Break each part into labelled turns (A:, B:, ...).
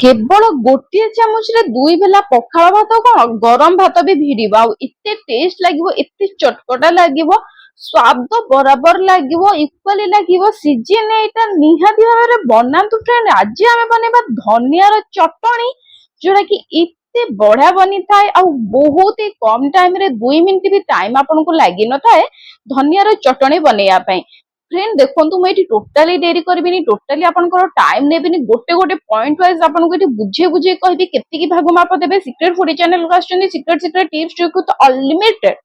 A: କେବଳ ଗୋଟିଏ ଚାମଚରେ ଦୁଇ ବେଲା ପଖାଳ ଭାତ କଣ ଗରମ ଭାତ ବି ଭିଡିବ ଆଉ ଏତେ ଟେଷ୍ଟ ଲାଗିବ ଏତେ ଚଟପଟା ଲାଗିବ ସ୍ୱାଦ ବରାବର ଲାଗିବ ଇକ୍ୱାଲି ଲାଗିବ ସିଜନ ଏଇଟା ନିହାତି ଭାବରେ ବନାନ୍ତୁ ଫ୍ରେଣ୍ଡ। ଆଜି ଆମେ ବନେଇବା ଧନିଆର ଚଟଣି ଯୋଉଟା କି ଏତେ ବଢିଆ ବନିଥାଏ ଆଉ ବହୁତ କମ ଟାଇମ ରେ 2 ମିନିଟ ବି ଟାଇମ ଆପଣଙ୍କୁ ଲାଗିନଥାଏ ଧନିଆର ଚଟଣି ବନେଇବା ପାଇଁ। ଫ୍ରେଣ୍ଡ ଦେଖନ୍ତୁ ମୁଁ ଏଠି ଟୋଟାଲି ଡେରି କରିବିନି ଟୋଟାଲି ଆପଣଙ୍କର ଟାଇମ ନେବିନି ଗୋଟେ ଗୋଟେ ପଏଣ୍ଟ ୱାଇଜ ଆପଣଙ୍କୁ ଏଠି ବୁଝେଇ ବୁଝେଇ କହିବି କେତିକି ଭାଗ ମାପ ଦେବେ। ସିକ୍ରେଟ ଫୁଡି ଚ୍ୟାନେଲକୁ ଆସୁଛନ୍ତି ସିକ୍ରେଟ ଟିପ୍ସ ଯୋଗୁ ତ ଅନଲିମିଟେଡ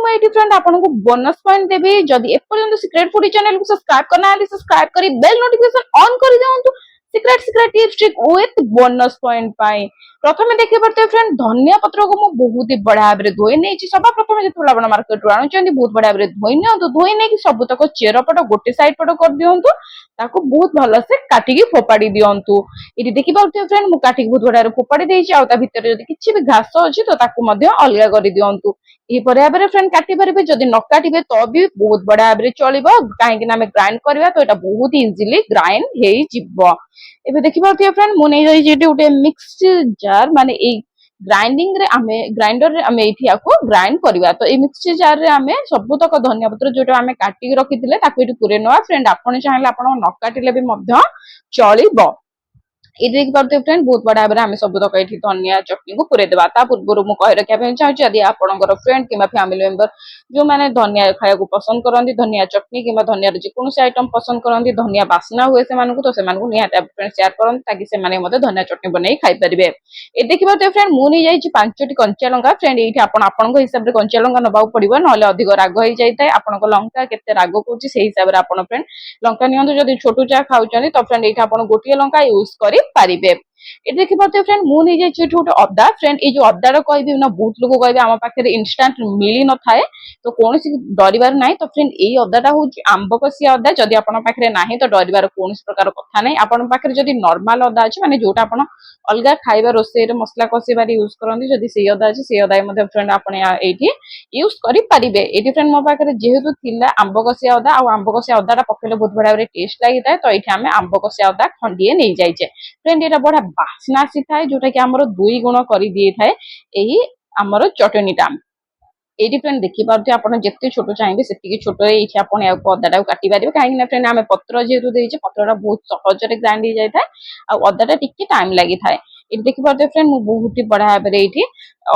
A: ମୁଁ ଏଠି ଫ୍ରେଣ୍ଡ ଆପଣଙ୍କୁ ବୋନସ ପଏଣ୍ଟ ଦେବି। ଯଦି ଏପର୍ଯ୍ୟନ୍ତ ସିକ୍ରେଟ ଫୁଡି ଚ୍ୟାନେଲକୁ ସବସ୍କ୍ରାଇବ କରିନାହାନ୍ତି ସବସ୍କ୍ରାଇବ କରି ବେଲ ନୋଟିଫିକେସନ ଅନ୍ କରିଦିଅନ୍ତୁ secret tips trick with bonus point ପାଇଁ। ପ୍ରଥମେ ଦେଖିପାରୁଥିବେ ଫ୍ରେଣ୍ଡ ଧନିଆ ପତ୍ରକୁ ମୁଁ ବହୁତ ହି ବଢିଆ ଭାବରେ ଧୋଇ ନେଇଛି। ସବା ପ୍ରଥମେ ଯେତେବେଳେ ଆପଣ ମାର୍କେଟରୁ ଆଣୁଛନ୍ତି ବହୁତ ବଢିଆ ଭାବରେ ଧୋଇ ନିଅନ୍ତୁ। ଧୋଇ ନେଇକି ସବୁତକ ଚେର ପଟ ଗୋଟେ ସାଇଡ ପଟ କରିଦିଅନ୍ତୁ। ତାକୁ ବହୁତ ଭଲସେ କାଟିକି ଫୋପାଡି ଦିଅନ୍ତୁ। ଏଠି ଦେଖିପାରୁଥିବେ ଫ୍ରେଣ୍ଡ ମୁଁ କାଟିକି ବହୁତ ବଢିଆ ଭାବରେ ଫୋପାଡି ଦେଇଛି ଆଉ ତା ଭିତରେ ଯଦି କିଛି ବି ଘାସ ଅଛି ତ ତାକୁ ମଧ୍ୟ ଅଲଗା କରିଦିଅନ୍ତୁ। ଏହିପରି ଭାବରେ ଫ୍ରେଣ୍ଡ କାଟି ପାରିବେ। ଯଦି ନ କାଟିବେ ତ ବି ବହୁତ ବଢିଆ ଭାବରେ ଚଳିବ କାହିଁକି ନା ଆମେ ଗ୍ରାଇଣ୍ଡ କରିବା ତ ଏଇଟା ବହୁତ ଇଜିଲି ଗ୍ରାଇଣ୍ଡ ହେଇଯିବ। ଏବେ ଦେଖିପାରୁଥିବେ ଫ୍ରେଣ୍ଡ ମୁଁ ନେଇଯାଇଛି ଏଠି ଗୋଟେ ମିକ୍ସ ଜାର ମାନେ ଏଇ ଗ୍ରାଇଣ୍ଡରରେ ଆମେ ଏଇଠି ଆକୁ ଗ୍ରାଇଣ୍ଡ କରିବା। ତ ଏଇ ମିକ୍ସଚର ଜାରରେ ଆମେ ସବୁତକ ଧନିଆ ପତ୍ର ଯୋଉଟା ଆମେ କାଟିକି ରଖିଥିଲେ ତାକୁ ଏଠି ପୁରେଇ ନେବା। ଫ୍ରେଣ୍ଡ ଆପଣ ଚାହିଁଲେ ଆପଣ ନ କାଟିଲେ ବି ମଧ୍ୟ ଚଳିବ। ଏଇଠି ଦେଖିପାରୁଥିବେ ଫ୍ରେଣ୍ଡ ବହୁତ ବଢିଆ ଭାବରେ ଆମେ ସବୁତକ ଏଠି ଧନିଆ ଚଟଣିକୁ ପୁରେଇଦେବା। ତା ପୂର୍ବରୁ ମୁଁ କହି ରଖିବା ପାଇଁ ଚାହୁଁଛି ଯଦି ଆପଣଙ୍କର ଫ୍ରେଣ୍ଡ କିମ୍ବା ଫ୍ୟାମିଲି ମେମ୍ବର ଯୋଉମାନେ ଧନିଆ ଖାଇବାକୁ ପସନ୍ଦ କରନ୍ତି ଧନିଆ ଚଟଣି କିମ୍ବା ଧନିଆର ଯେକୌଣସି ଆଇଟମ ପସନ୍ଦ କରନ୍ତି ଧନିଆ ବାସ୍ନା ହୁଏ ସେମାନଙ୍କୁ ତ ସେମାନଙ୍କୁ ନିହାତି ସେୟାର କରନ୍ତୁ ତାକି ସେମାନେ ମଧ୍ୟ ଧନିଆ ଚଟଣି ବନେଇ ଖାଇପାରିବେ। ଏ ଦେଖିପାରୁଥିବେ ଫ୍ରେଣ୍ଡ ମୁଁ ନେଇଯାଇଛି 5ଟି କଞ୍ଚା ଲଙ୍କା। ଫ୍ରେଣ୍ଡ ଏଇଠି ଆପଣଙ୍କ ହିସାବରେ କଞ୍ଚା ଲଙ୍କା ନେବାକୁ ପଡିବ ନହେଲେ ଅଧିକ ରାଗ ହେଇଯାଇଥାଏ। ଆପଣଙ୍କ ଲଙ୍କା କେତେ ରାଗ କରୁଛି ସେଇ ହିସାବରେ ଆପଣ ଫ୍ରେଣ୍ଡ ଲଙ୍କା ନିଅନ୍ତୁ। ଯଦି ଛୋଟ ଚା ଖାଉଛନ୍ତି ତ ଫ୍ରେଣ୍ଡ ଏଇଠି ଆପଣ ଗୋଟିଏ ଲଙ୍କା ୟୁଜ କରିପାରିବେ। ଏଠି ଦେଖିପାରୁଥିବେ ଫ୍ରେଣ୍ଡ ମୁଁ ନେଇଯାଇଛି ଏଠି ଗୋଟେ ଅଦା। ଫ୍ରେଣ୍ଡ ଏଇ ଯୋଉ ଅଦାର କହିବି ନା ବହୁତ ଲୋକ କହିବେ ଆମ ପାଖରେ ଇନଷ୍ଟାଣ୍ଟ ମିଳି ନଥାଏ ତ କୌଣସି ଡରିବାର ନାହିଁ। ତ ଫ୍ରେଣ୍ଡ ଏଇ ଅଦାଟା ହଉଛି ଆମ୍ବ କଷିଆ ଅଦା। ଯଦି ଆପଣଙ୍କ ପାଖରେ ନାହିଁ ତ ଡରିବାର କୌଣସି ପ୍ରକାର କଥା ନାହିଁ। ଆପଣଙ୍କ ପାଖରେ ଯଦି ନର୍ମାଲ ଅଦା ଅଛି ମାନେ ଯୋଉଟା ଆପଣ ଅଲଗା ଖାଇବା ରୋଷେଇରେ ମସଲା କଷିବାରେ ୟୁଜ କରନ୍ତି ଯଦି ସେଇ ଅଦା ଅଛି ସେଇ ଅଦା ମଧ୍ୟ ଫ୍ରେଣ୍ଡ ଆପଣ ଏଇଠି ୟୁଜ କରିପାରିବେ। ଏଇଠି ଫ୍ରେଣ୍ଡ ମୋ ପାଖରେ ଯେହେତୁ ଥିଲା ଆମ୍ବ କଷିଆ ଅଦା ଆଉ ଆମ୍ବ କଷିଆ ଅଦାଟା ପକେଇଲେ ବହୁତ ବଢିଆ ଭାବରେ ଟେଷ୍ଟ ଲାଗିଥାଏ ତ ଏଇଠି ଆମେ ଆମ୍ବ କଷିଆ ଅଦା ଖଣ୍ଡିଏ ନେଇଯାଇଛେ। ଫ୍ରେଣ୍ଡ ଏଇଟା ବଢିଆ ବାସ୍ନା ଆସିଥାଏ ଯୋଉଟା କି ଆମର 2 ଗୁଣ କରିଦେଇଥାଏ ଏହି ଆମର ଚଟଣିଟା। ଏଇଠି ଫ୍ରେଣ୍ଡ ଦେଖିପାରୁଥିବେ ଆପଣ ଯେତେ ଛୋଟ ଚାହିଁବେ ସେତିକି ଛୋଟ ଏଇଠି ଆପଣ ଏହାକୁ ଅଦାଟାକୁ କାଟି ପାରିବେ କାହିଁକି ନା ଫ୍ରେଣ୍ଡ ଆମେ ପତ୍ର ଯେହେତୁ ଦେଇଛେ ପତ୍ରଟା ବହୁତ ସହଜରେ ଗ୍ରାଇଣ୍ଡ ହେଇଯାଇଥାଏ ଆଉ ଅଦାଟା ଟିକେ ଟାଇମ ଲାଗିଥାଏ। ଏଠି ଦେଖିପାରୁଥିବେ ଫ୍ରେଣ୍ଡ ମୁଁ ବହୁତ ବଢିଆ ଭାବରେ ଏଇଠି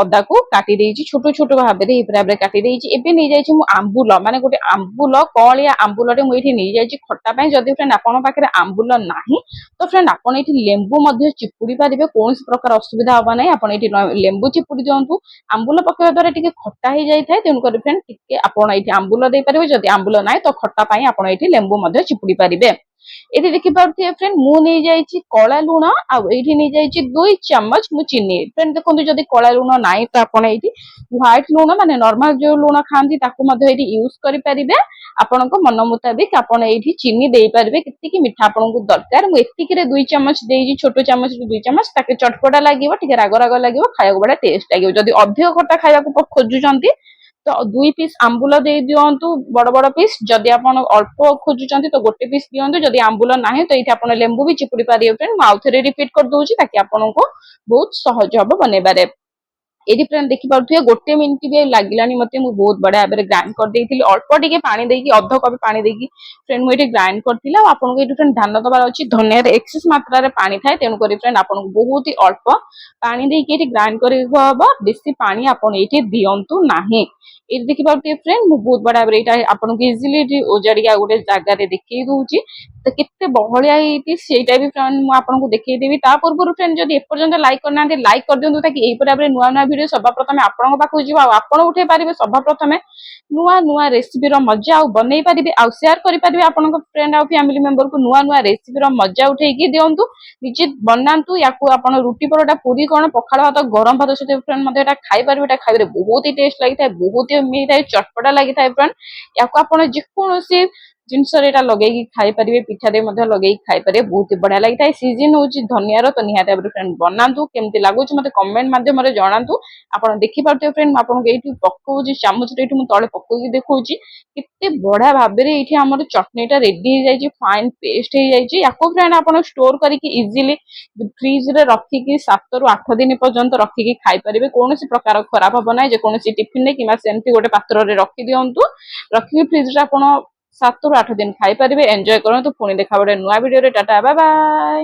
A: ଅଦାକୁ କାଟି ଦେଇଛି ଛୋଟ ଛୋଟ ଭାବରେ ଏହିପରି ଭାବରେ କାଟି ଦେଇଛି। ଏବେ ନେଇଯାଇଛି ମୁଁ ଆମ୍ବୁଲ ମାନେ ଗୋଟେ ଆମ୍ବୁଲ କଅଁଳିଆ ଆମ୍ବୁଲଟେ ମୁଁ ଏଇଠି ନେଇଯାଇଛି ଖଟା ପାଇଁ। ଯଦି ଫ୍ରେଣ୍ଡ ଆପଣଙ୍କ ପାଖରେ ଆମ୍ବୁଲ ନାହିଁ ତ ଫ୍ରେଣ୍ଡ ଆପଣ ଏଇଠି ଲେମ୍ବୁ ମଧ୍ୟ ଚିପୁଡି ପାରିବେ କୌଣସି ପ୍ରକାର ଅସୁବିଧା ହବ ନାହିଁ। ଆପଣ ଏଇଠି ଲେମ୍ବୁ ଚିପୁଡି ଦିଅନ୍ତୁ। ଆମ୍ବୁଲ ପକେଇବା ଦ୍ୱାରା ଟିକେ ଖଟା ହେଇଯାଇଥାଏ ତେଣୁକରି ଫ୍ରେଣ୍ଡ ଟିକେ ଆପଣ ଏଇଠି ଆମ୍ବୁଲ ଦେଇପାରିବେ। ଯଦି ଆମ୍ବୁଲ ନାହିଁ ତ ଖଟା ପାଇଁ ଆପଣ ଏଇଠି ଲେମ୍ବୁ ମଧ୍ୟ ଚିପୁଡି ପାରିବେ। ଏଠି ଦେଖିପାରୁଥିବେ ଫ୍ରେଣ୍ଡ ମୁଁ ନେଇଯାଇଛି କଳା ଲୁଣ ଆଉ ଏଇଠି ନେଇଯାଇଛି 2 ଚାମଚ ମୁଁ ଚିନି। ଫ୍ରେଣ୍ଡ ଦେଖନ୍ତୁ ଯଦି କଳା ଲୁଣ ନାହିଁ ତ ଆପଣ ଏଇଠି ହ୍ୱାଇଟ ଲୁଣ ମାନେ ନର୍ମାଲ ଯୋଉ ଲୁଣ ଖାଆନ୍ତି ତାକୁ ମଧ୍ୟ ଏଇଠି ୟୁଜ କରିପାରିବେ। ଆପଣଙ୍କ ମନ ମୁତାବିକ ଆପଣ ଏଇଠି ଚିନି ଦେଇପାରିବେ କେତିକି ମିଠା ଆପଣଙ୍କୁ ଦରକାର। ମୁଁ ଏତିକିରେ 2 ଚାମଚ ଦେଇଛି ଛୋଟ ଚାମଚରେ 2 ଚାମଚ ତାକେ ଚଟପଟା ଲାଗିବ ଟିକେ ରାଗ ରାଗ ଲାଗିବ ଖାଇବାକୁ ବଢିଆ ଟେଷ୍ଟ ଲାଗିବ। ଯଦି ଅଧିକ ଖଟା ଖାଇବାକୁ ଖୋଜୁଛନ୍ତି ତ 2 ପିସ୍ ଆମ୍ବୁଲ ଦେଇ ଦିଅନ୍ତୁ ବଡ ବଡ ପିସ୍। ଯଦି ଆପଣ ଅଳ୍ପ ଖୋଜୁଛନ୍ତି ତ ଗୋଟେ ପିସ୍ ଦିଅନ୍ତୁ। ଯଦି ଆମ୍ବୁଲ ନାହିଁ ତ ଏଇଠି ଆପଣ ଲେମ୍ବୁ ବି ଚିପୁଡି ପାରିବେ। ଫ୍ରେଣ୍ଡ ମୁଁ ଆଉଥରେ ରିପିଟ କରିଦଉଛି ତାକି ଆପଣଙ୍କୁ ବହୁତ ସହଜ ହବ ବନେଇବାରେ। ଏଠି ଫ୍ରେଣ୍ଡ ଦେଖିପାରୁଥିବେ 1 ମିନିଟ ବି ଲାଗିଲାନି ମତେ ମୁଁ ବହୁତ ବଢିଆ ଭାବରେ ଗ୍ରାଇଣ୍ଡ କରିଦେଇଥିଲି ଅଳ୍ପ ଟିକେ ପାଣି ଦେଇକି ଅଧ କପ୍ ପାଣି ଦେଇକି ଫ୍ରେଣ୍ଡ ମୁଁ ଏଠି ଗ୍ରାଇଣ୍ଡ କରିଥିଲି। ଆଉ ଆପଣଙ୍କୁ ଏଠି ଫ୍ରେଣ୍ଡ ଧ୍ୟାନ ଦେବାର ଅଛି ଧନିଆରେ ଏକ୍ସେସ ମାତ୍ରାରେ ପାଣି ଥାଏ ତେଣୁକରି ଫ୍ରେଣ୍ଡ ଆପଣଙ୍କୁ ବହୁତ ହି ଅଳ୍ପ ପାଣି ଦେଇକି ଏଠି ଗ୍ରାଇଣ୍ଡ କରିବାକୁ ହବ। ବେଶୀ ପାଣି ଆପଣ ଏଇଠି ଦିଅନ୍ତୁ ନାହିଁ। ଏଠି ଦେଖିପାରୁଥିବେ ଫ୍ରେଣ୍ଡ ମୁଁ ବହୁତ ବଢିଆ ଭାବରେ ଏଇଟା ଆପଣଙ୍କୁ ଇଜିଲି ଏଠି ଓଜାଡିକି ଆଉ ଗୋଟେ ଜାଗାରେ ଦେଖେଇ ଦଉଛି ତ କେତେ ବହଳିଆ ହେଇଛି ସେଇଟା ବି ଫ୍ରେଣ୍ଡ ମୁଁ ଆପଣଙ୍କୁ ଦେଖେଇଦେବି। ତା ପୂର୍ବରୁ ଫ୍ରେଣ୍ଡ ଯଦି ଏପର୍ଯ୍ୟନ୍ତ ଲାଇକ୍ କରିନାହାନ୍ତି ଲାଇକ୍ କରିଦିଅନ୍ତୁ ତାକି ଏଇପରି ଭାବରେ ନୂଆ ନୂଆ ଭିଡିଓ ସବା ପ୍ରଥମେ ଆପଣଙ୍କ ପାଖକୁ ଯିବ ଆଉ ଆପଣ ଉଠେଇ ପାରିବେ ସବା ପ୍ରଥମେ ନୂଆ ନୂଆ ରେସିପିର ମଜା ଆଉ ବନେଇ ପାରିବେ ଆଉ ସେୟାର କରିପାରିବେ ଆପଣଙ୍କ ଫ୍ରେଣ୍ଡ ଆଉ ଫ୍ୟାମିଲି ମେମ୍ବରକୁ ନୂଆ ନୂଆ ରେସିପିର ମଜା ଉଠେଇକି ଦିଅନ୍ତୁ। ନିଜେ ବନାନ୍ତୁ ୟାକୁ ଆପଣ ରୁଟି ପରଟା ପୁରୀ କଣ ପଖାଳ ଭାତ ଗରମ ଭାତ ସହିତ ଫ୍ରେଣ୍ଡ ମଧ୍ୟ ଏଟା ଖାଇପାରିବେ। ଏଟା ଖାଇବାରେ ବହୁତ ହି ଟେଷ୍ଟ ଲାଗିଥାଏ ବହୁତ ହି ହେଇଥାଏ ଚଟପଟା ଲାଗିଥାଏ ଫ୍ରେଣ୍ଡ। ୟାକୁ ଆପଣ ଯେକୌଣସି ଜିନିଷରେ ଏଇଟା ଲଗେଇକି ଖାଇପାରିବେ, ପିଠାରେ ମଧ୍ୟ ଲଗେଇକି ଖାଇପାରିବେ, ବହୁତ ହି ବଢିଆ ଲାଗିଥାଏ। ସିଜନ ହଉଛି ଧନିଆର, ତ ନିହାତି ଭାବରେ ଫ୍ରେଣ୍ଡ ବନାନ୍ତୁ, କେମିତି ଲାଗୁଛି ମତେ କମେଣ୍ଟ ମାଧ୍ୟମରେ ଜଣାନ୍ତୁ। ଆପଣ ଦେଖିପାରୁଥିବେ ଫ୍ରେଣ୍ଡ, ମୁଁ ଆପଣଙ୍କୁ ଏଇଠି ପକଉଛି ଚାମଚରେ, ଏଇଠି ମୁଁ ତଳେ ପକଉକି ଦେଖଉଛି କେତେ ବଢିଆ ଭାବରେ ଏଇଠି ଆମର ଚଟଣିଟା ରେଡି ହେଇଯାଇଛି, ଫାଇନ ପେଷ୍ଟ ହେଇଯାଇଛି। ୟାକୁ ଫ୍ରେଣ୍ଡ ଆପଣ ଷ୍ଟୋର କରିକି ଇଜିଲି ଫ୍ରିଜ ରେ ରଖିକି 7 ରୁ 8 ଦିନ ପର୍ଯ୍ୟନ୍ତ ରଖିକି ଖାଇପାରିବେ, କୌଣସି ପ୍ରକାର ଖରାପ ହବ ନାହିଁ। ଯେକୌଣସି ଟିଫିନରେ କିମ୍ବା ସେମିତି ଗୋଟେ ପାତ୍ରରେ ରଖିଦିଅନ୍ତୁ, ରଖିକି ଫ୍ରିଜରେ ଆପଣ 7 ରୁ 8 ଦିନ ଖାଇପାରିବେ। ଏନ୍ଜୟ କରନ୍ତୁ, ପୁଣି ଦେଖା ଗୋଟେ ନୂଆ ଭିଡିଓରେ। Tata, bye bye.